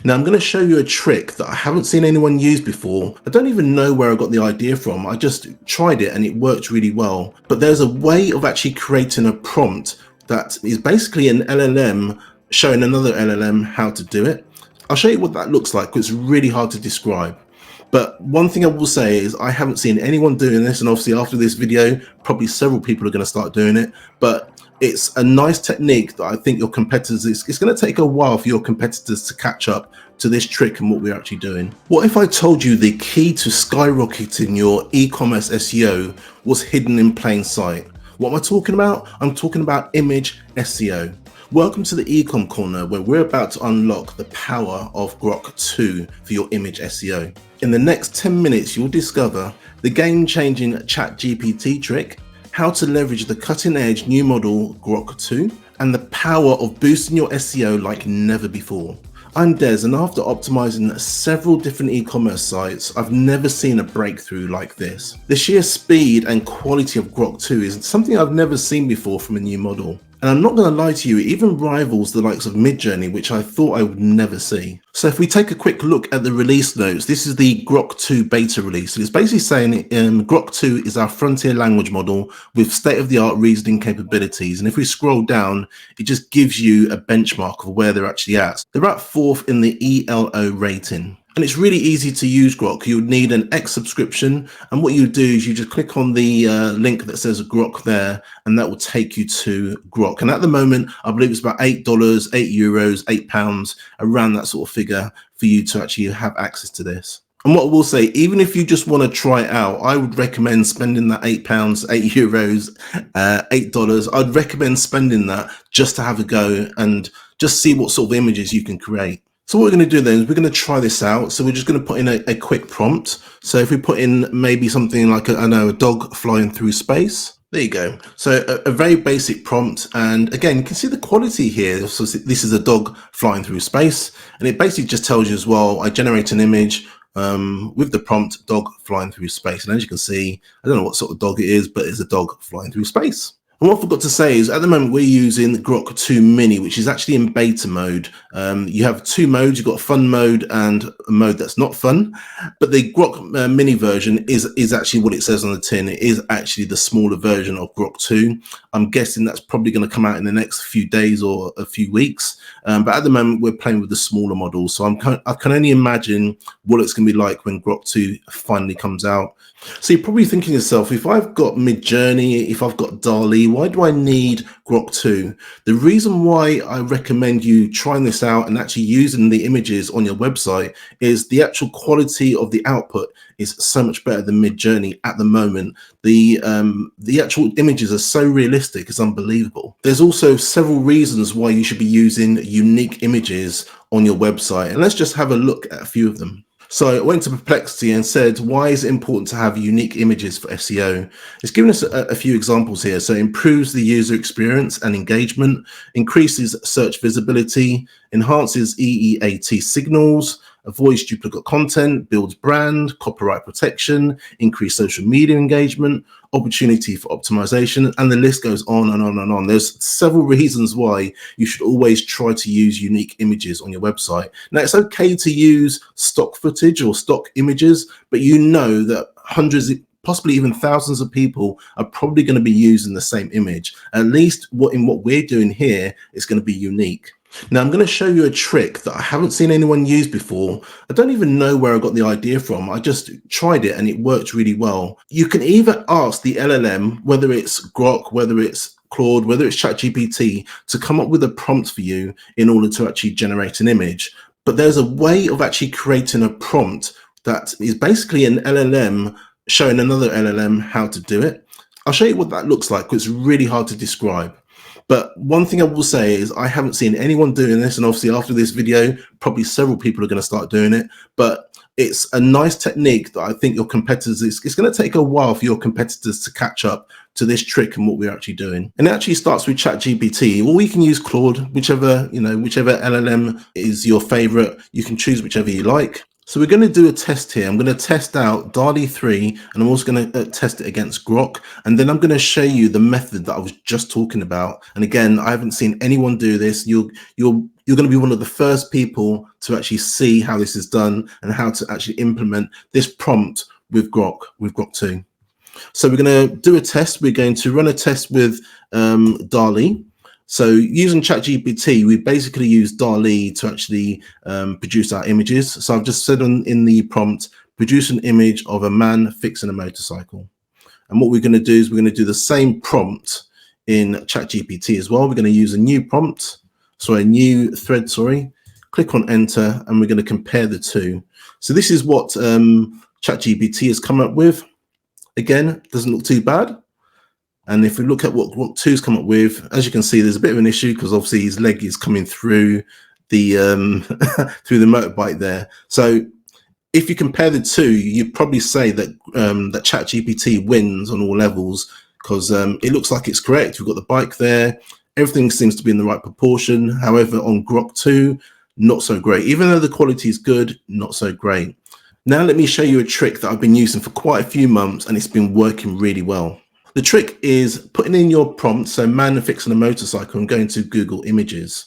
Now I'm going to show you a trick that I haven't seen anyone use before. I don't even know where I got the idea from. I just tried it and it worked really well. But there's a way of actually creating a prompt that is basically an LLM showing another LLM how to do it. I'll show you what that looks like. It's really hard to describe. But one thing I will say is I haven't seen anyone doing this, and obviously after this video, probably several people are going to start doing it. But it's a nice technique that I think your competitors, it's going to take a while for your competitors to catch up to this trick and what we're actually doing. What if I told you the key to skyrocketing your e-commerce SEO was hidden in plain sight? What am I talking about? I'm talking about image SEO. Welcome to the Ecom corner, where we're about to unlock the power of Grok 2 for your image SEO. In the next 10 minutes, you'll discover the game-changing ChatGPT trick, how to leverage the cutting-edge new model Grok 2, and the power of boosting your SEO like never before. I'm Des, and after optimizing several different e-commerce sites, I've never seen a breakthrough like this. The sheer speed and quality of Grok 2 is something I've never seen before from a new model. And I'm not going to lie to you, it even rivals the likes of MidJourney, which I thought I would never see. So if we take a quick look at the release notes, this is the Grok 2 beta release. And it's basically saying Grok 2 is our frontier language model with state-of-the-art reasoning capabilities. And if we scroll down, it just gives you a benchmark of where they're actually at. They're at 4th in the ELO rating. And it's really easy to use Grok. You would need an X subscription, and what you do is you just click on the link that says Grok there, and that will take you to Grok. And at the moment, I believe it's about $8, €8, £8, around that sort of figure for you to actually have access to this. And what I will say, even if you just want to try it out, I would recommend spending that £8, €8, $8. I'd recommend spending that just to have a go and just see what sort of images you can create. So what we're going to do then is we're going to try this out. So we're just going to put in a quick prompt. So if we put in maybe something like, a dog flying through space. There you go. So a very basic prompt. And again, you can see the quality here. So this is a dog flying through space. And it basically just tells you as well, I generate an image with the prompt dog flying through space. And as you can see, I don't know what sort of dog it is, but it's a dog flying through space. And what I forgot to say is at the moment we're using Grok 2 Mini, which is actually in beta mode. You have two modes. You've got fun mode and a mode that's not fun. But the Grok Mini version is actually what it says on the tin. It is actually the smaller version of Grok 2. I'm guessing that's probably going to come out in the next few days or a few weeks. But at the moment we're playing with the smaller model. So I can only imagine what it's going to be like when Grok 2 finally comes out. So you're probably thinking to yourself, if I've got MidJourney, if I've got DALL-E, why do I need Grok 2? The reason why I recommend you trying this out and actually using the images on your website is the actual quality of the output is so much better than MidJourney at the moment. The actual images are so realistic, it's unbelievable. There's also several reasons why you should be using unique images on your website. And let's just have a look at a few of them. So I went to Perplexity and said, why is it important to have unique images for SEO? It's given us a few examples here. So it improves the user experience and engagement, increases search visibility, enhances EEAT signals, avoids duplicate content, builds brand, copyright protection, increased social media engagement, opportunity for optimization, and the list goes on and on and on. There's several reasons why you should always try to use unique images on your website. Now, it's okay to use stock footage or stock images, but you know that hundreds, possibly even thousands of people are probably going to be using the same image. At least in what we're doing here is going to be unique. Now I'm going to show you a trick that I haven't seen anyone use before. I don't even know where I got the idea from. I just tried it and it worked really well. You can either ask the LLM, whether it's Grok, whether it's Claude, whether it's ChatGPT, to come up with a prompt for you in order to actually generate an image. But there's a way of actually creating a prompt that is basically an LLM showing another LLM how to do it. I'll show you what that looks like, because it's really hard to describe. But one thing I will say is I haven't seen anyone doing this, and obviously after this video, probably several people are going to start doing it. But it's a nice technique that I think your competitors, it's going to take a while for your competitors to catch up to this trick and what we're actually doing. And it actually starts with ChatGPT. Well, we can use Claude, whichever LLM is your favorite. You can choose whichever you like. So we're going to do a test here. I'm going to test out DALL-E 3, and I'm also going to test it against Grok. And then I'm going to show you the method that I was just talking about. And again, I haven't seen anyone do this. You're going to be one of the first people to actually see how this is done and how to actually implement this prompt with Grok 2. So we're going to do a test. We're going to run a test with DALL-E. So using ChatGPT, we basically use DALL-E to actually produce our images. So I've just said in the prompt, produce an image of a man fixing a motorcycle. And what we're going to do is we're going to do the same prompt in ChatGPT as well. We're going to use a new new thread, click on enter, and we're going to compare the two. So this is what ChatGPT has come up with. Again, doesn't look too bad. And if we look at what Grok 2's come up with, as you can see, there's a bit of an issue because obviously his leg is coming through the through the motorbike there. So if you compare the two, you'd probably say that that ChatGPT wins on all levels because it looks like it's correct. We've got the bike there. Everything seems to be in the right proportion. However, on Grok 2, not so great. Even though the quality is good, not so great. Now let me show you a trick that I've been using for quite a few months and it's been working really well. The trick is putting in your prompt, so man fixing a motorcycle, and going to Google Images.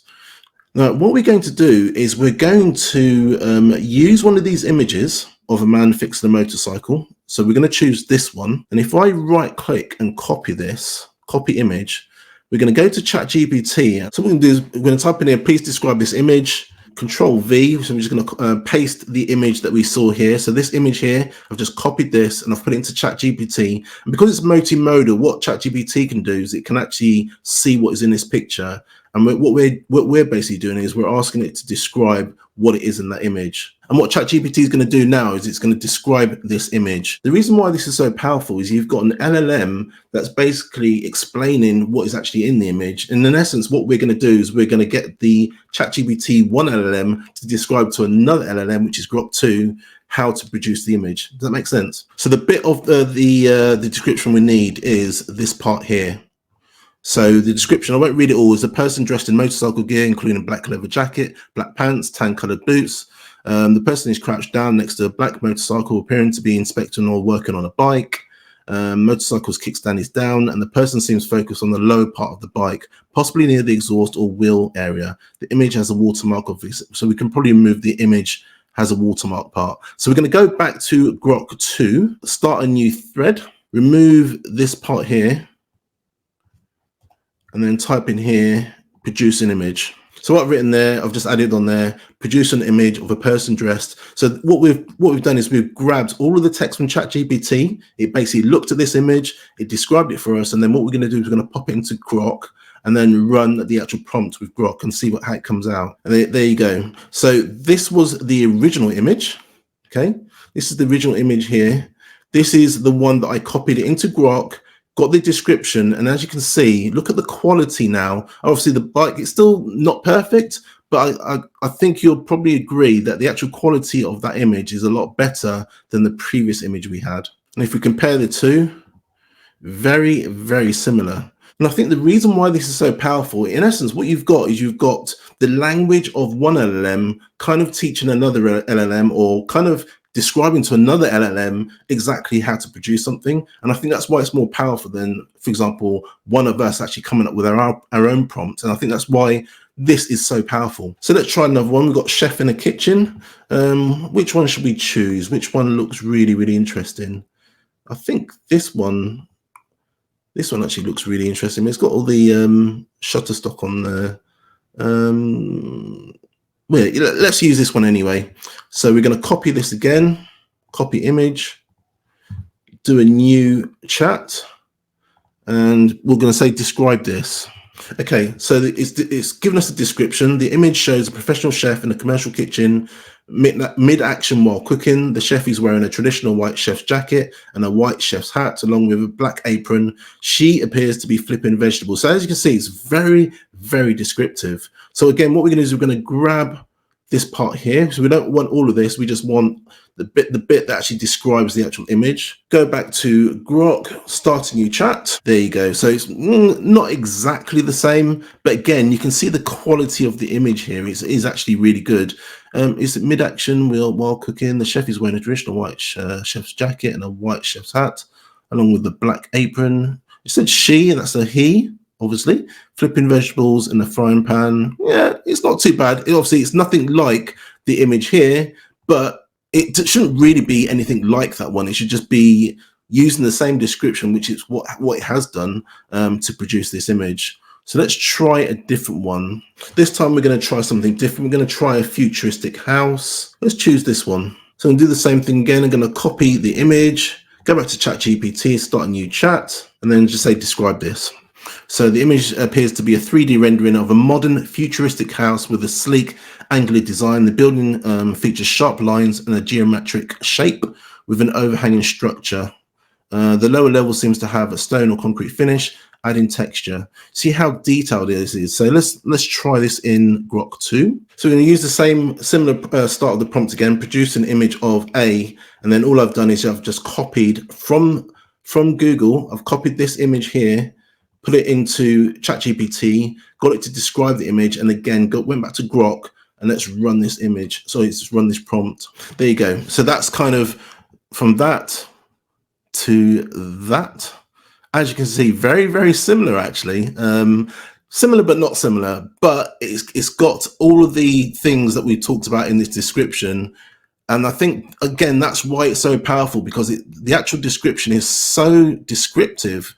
Now, what we're going to do is we're going to use one of these images of a man fixing a motorcycle. So we're going to choose this one. And if I right click and copy this, copy image, we're going to go to ChatGPT. So what we're going to do is we're going to type in here, please describe this image. Control V, so we're just going to paste the image that we saw here. So this image here, I've just copied this and I've put it into ChatGPT. And because it's multimodal, what ChatGPT can do is it can actually see what is in this picture. And what we're basically doing is we're asking it to describe what it is in that image. And what ChatGPT is going to do now is it's going to describe this image. The reason why this is so powerful is you've got an LLM that's basically explaining what is actually in the image. And in essence, what we're going to do is we're going to get the ChatGPT 1 LLM to describe to another LLM, which is Grok 2, how to produce the image. Does that make sense? So the bit of the description we need is this part here. So the description, I won't read it all, is a person dressed in motorcycle gear, including a black leather jacket, black pants, tan colored boots. The person is crouched down next to a black motorcycle, appearing to be inspecting or working on a bike. Motorcycle's kickstand is down, and the person seems focused on the low part of the bike, possibly near the exhaust or wheel area. The image has a watermark of this, so we can probably remove the image has a watermark part. So we're going to go back to Grok 2, start a new thread, remove this part here, and then type in here, produce an image. So what I've written there, I've just added on there, produce an image of a person dressed. So what we've done is we've grabbed all of the text from ChatGPT. It basically looked at this image, it described it for us, and then what we're going to do is we're going to pop it into Grok and then run the actual prompt with Grok and see how it comes out. And there you go. So this was the original image. Okay, this is the original image here. This is the one that I copied it into Grok, got the description, and as you can see, look at the quality now. Obviously the bike, it's still not perfect, but I think you'll probably agree that the actual quality of that image is a lot better than the previous image we had. And if we compare the two, very, very similar. And I think the reason why this is so powerful, in essence, what you've got is you've got the language of one LLM kind of teaching another LLM, or kind of describing to another LLM exactly how to produce something. And I think that's why it's more powerful than, for example, one of us actually coming up with our own prompt. And I think that's why this is so powerful. So let's try another one. We've got chef in a kitchen. Which one should we choose? Which one looks really, really interesting? I think this one actually looks really interesting. It's got all the Shutterstock on there. Well, let's use this one anyway. So we're going to copy this again, copy image, do a new chat, and we're going to say describe this. Okay, so it's given us a description. The image shows a professional chef in a commercial kitchen, mid-action while cooking. The chef is wearing a traditional white chef's jacket and a white chef's hat, along with a black apron. She appears to be flipping vegetables. So as you can see, it's very, very descriptive. So again, what we're going to do is we're going to grab this part here. So we don't want all of this. We just want the bit that actually describes the actual image. Go back to Grok, start a new chat. There you go. So it's not exactly the same, but again, you can see the quality of the image here is actually really good. It's mid-action while cooking. The chef is wearing a traditional white chef's jacket and a white chef's hat, along with the black apron. It said she, and that's a he, obviously. Flipping vegetables in a frying pan. Yeah, it's not too bad. Obviously, it's nothing like the image here, but it shouldn't really be anything like that one. It should just be using the same description, which is what it has done to produce this image. So let's try a different one. This time we're going to try something different. We're going to try a futuristic house. Let's choose this one. So I'm going to do the same thing again. I'm going to copy the image, go back to ChatGPT, start a new chat, and then just say describe this. So the image appears to be a 3D rendering of a modern futuristic house with a sleek angular design. The building features sharp lines and a geometric shape with an overhanging structure. The lower level seems to have a stone or concrete finish, adding texture. See how detailed this is. So let's try this in Grok 2. So we're going to use the similar start of the prompt again, produce an image of A, and then all I've done is I've just copied from Google. I've copied this image here, put it into ChatGPT, got it to describe the image, and again went back to Grok, and let's run this image. So let's run this prompt. There you go. So that's kind of from that to that. As you can see, very, very similar actually. Similar but not similar, but it's got all of the things that we talked about in this description. And I think, again, that's why it's so powerful, because the actual description is so descriptive.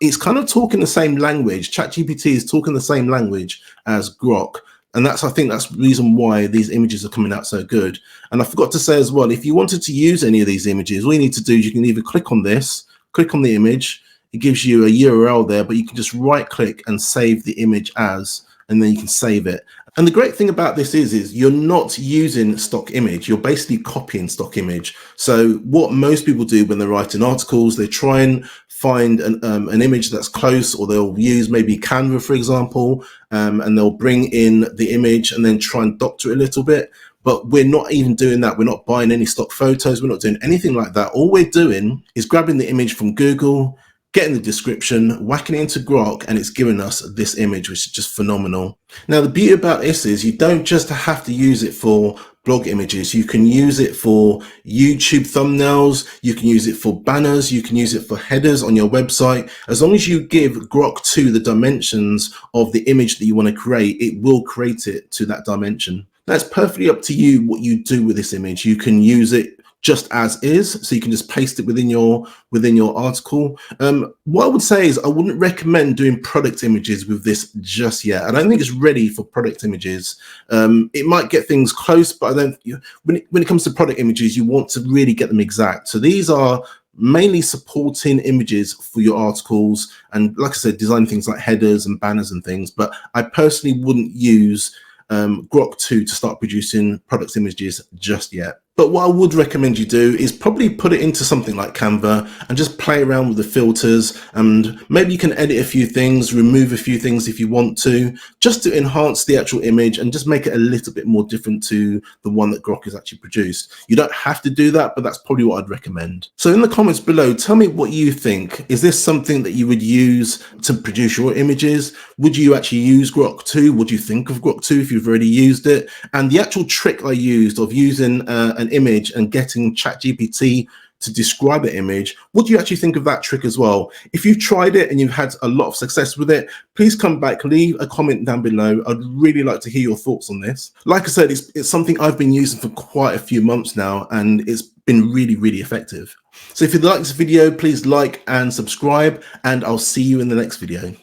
It's kind of talking the same language. ChatGPT is talking the same language as Grok. And I think that's the reason why these images are coming out so good. And I forgot to say as well, if you wanted to use any of these images, all you need to do is you can either click on this, click on the image. It gives you a URL there, but you can just right click and save the image as, and then you can save it. And the great thing about this is you're not using stock image. You're basically copying stock image. So what most people do when they're writing articles, they try and find an image that's close, or they'll use maybe Canva, for example, and they'll bring in the image and then try and doctor it a little bit. But we're not even doing that. We're not buying any stock photos. We're not doing anything like that. All we're doing is grabbing the image from Google, getting the description, whacking it into Grok, and it's giving us this image, which is just phenomenal. Now, the beauty about this is you don't just have to use it for blog images. You can use it for YouTube thumbnails. You can use it for banners. You can use it for headers on your website. As long as you give Grok 2 the dimensions of the image that you want to create, it will create it to that dimension. That's perfectly up to you what you do with this image. You can use it just as is, so you can just paste it within your article. What I would say is I wouldn't recommend doing product images with this just yet. I don't think it's ready for product images. It might get things close, but when it comes to product images, you want to really get them exact. So these are mainly supporting images for your articles, and like I said, design things like headers and banners and things. But I personally wouldn't use Grok 2 to start producing product images just yet. But what I would recommend you do is probably put it into something like Canva and just play around with the filters, and maybe you can edit a few things, remove a few things if you want to, just to enhance the actual image and just make it a little bit more different to the one that Grok has actually produced. You don't have to do that, but that's probably what I'd recommend. So in the comments below, tell me what you think. Is this something that you would use to produce your images? Would you actually use Grok 2? What do you think of Grok 2 if you've already used it? And the actual trick I used of using an image and getting ChatGPT to describe the image, what do you actually think of that trick as well? If you've tried it and you've had a lot of success with it, please come back, leave a comment down below. I'd really like to hear your thoughts on this. Like I said, it's something I've been using for quite a few months now, and it's been really, really effective. So if you like this video, please like and subscribe, and I'll see you in the next video.